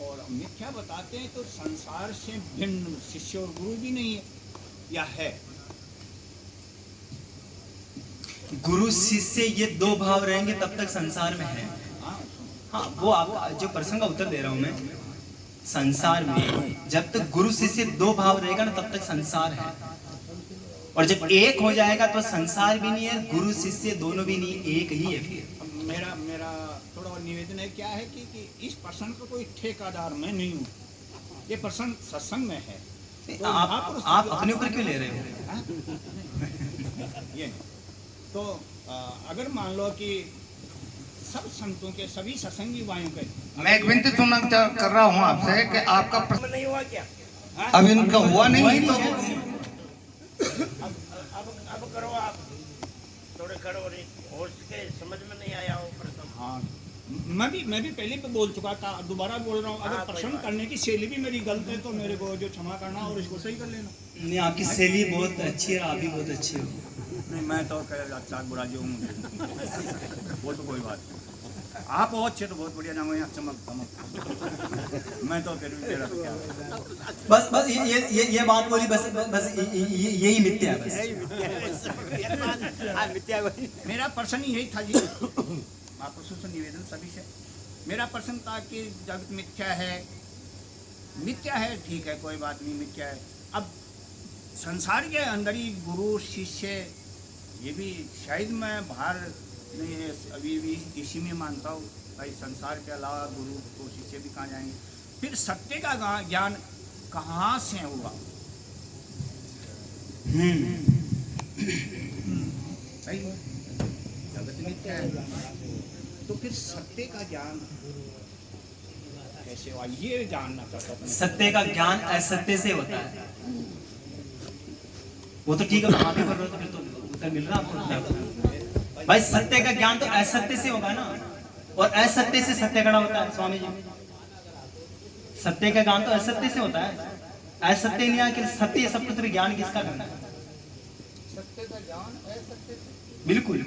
और मिथ्या बताते हैं तो संसार से भिन्न शिष्य और गुरु भी नहीं है या है? गुरु शिष्य ये दो भाव रहेंगे तब तक संसार में है। हाँ, वो आप जो प्रश्न का उत्तर दे रहा हूं मैं, संसार में जब तक गुरु शिष्य दो भाव रहेगा ना तब तक संसार है, और जब एक हो जाएगा तो संसार भी नहीं है, गुरु शिष्य दोनों भी नहीं, एक ही है फिर। मेरा मेरा थोड़ा और निवेदन है क्या है कि इस प्रसंग का कोई ठेकेदार मैं नहीं हूँ, ये प्रसंग सत्संग में है। तो आप अपने ऊपर क्यों ले रहे हो? ये नहीं। तो अगर मान लो कि सब संतों के सभी सत्संगी वायों के, मैं एक विनती सुनना कर रहा हूँ आपसे कि आपका प्रश्न नहीं हुआ क्या? अब इनका हुआ नहीं तो अब करो आप थोड़े करो रे, और के समझ में नहीं आया हो प्रश्न। हाँ, मैं भी पहले भी बोल चुका था, दोबारा बोल रहा हूँ। अगर प्रश्न करने की शैली भी मेरी गलत है तो मेरे को जो क्षमा करना और इसको सही कर लेना। नहीं, आपकी शैली बहुत अच्छी है, आप भी बहुत अच्छे हो। नहीं, मैं तो अच्छा बुरा जो हूँ वो तो कोई बात नहीं। आप हो अच्छे तो बहुत बढ़िया, ना मैं चमक मैं तो फिर भी तेरा तो क्या। बस ये बात बोली, बस यही मिथ्या है बस। मेरा प्रश्न यही था जी, आपको से निवेदन सभी से मेरा प्रश्न था कि जगत मिथ्या है, ठीक है, कोई बात नहीं, मिथ्या है। अब संसार के अंदर ही गुरु शिष्य, ये भी शायद मैं बाहर नहीं है, अभी भी इसी में मानता हूँ भाई, संसार के अलावा गुरु तो शिष्य भी कहाँ जाएंगे? फिर सत्य का ज्ञान कहाँ से हुआ? भाई जगत मिथ्या है तो फिर सत्य का ज्ञान कैसे हुआ, ये जानना चाहता था। सत्य का ज्ञान असत्य से होता है, वो तो ठीक है, वहां पे तो फिर तो उत्तर मिल रहा आपको। भाई सत्य का ज्ञान तो असत्य से होगा ना, और असत्य से सत्य खड़ा होता है स्वामी जी। सत्य का ज्ञान तो असत्य से होता है, असत्य नहीं है कि सत्य सब कुछ ज्ञान किसका करना है? सत्य का ज्ञान असत्य से, बिल्कुल।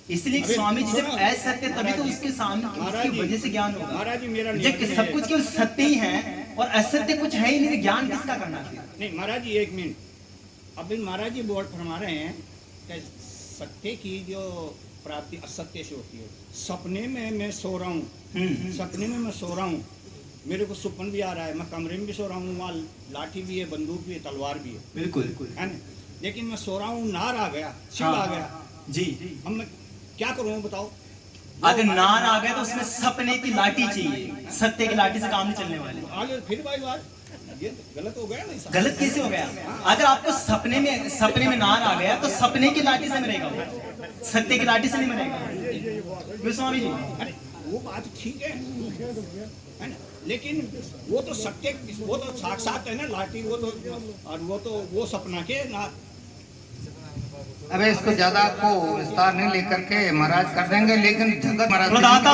इसलिए स्वामी जी जब असत्य तभी तो उसके सामने उसकी वजह से ज्ञान होगा। महाराज जी मेरा जब सब कुछ केवल सत्य ही है और असत्य कुछ है ही नहीं, ज्ञान किसका करना है? नहीं महाराज जी एक मिनट, अभी महाराज जी बोर्ड फरमा रहे हैं कि सत्य की जो प्राप्ति असत्य से होती है। सपने में मैं सो रहा हूँ, मेरे को सुपन भी आ रहा है, मैं कमरे में भी सो रहा हूँ, वहाँ लाठी भी है, बंदूक भी है, तलवार भी है, बिल्कुल है ना? लेकिन मैं सो रहा हूँ, नार आ गया, शिव आ गया जी। अब मैं क्या करूँ बताओ? अगर नार आ गया तो उसमें सपने की लाठी चाहिए, सत्य की लाठी से काम नहीं चलने वाले। आगे फिर भाई बात, ये गलत हो गया ना? गलत कैसे हो गया? अगर आपको सपने में नार आ गया तो सपने की लाठी से मरेगा वो, सत्य की लाठी से नहीं मरेगा स्वामी जी। अरे वो बात ठीक है ना, लेकिन वो तो सत्य, वो तो साक्षात है ना लाठी, वो तो, और वो सपना के ना। अबे इसको ज्यादा आपको विस्तार नहीं लेकर के महाराज कर देंगे, लेकिन जगत महाराज प्रदाता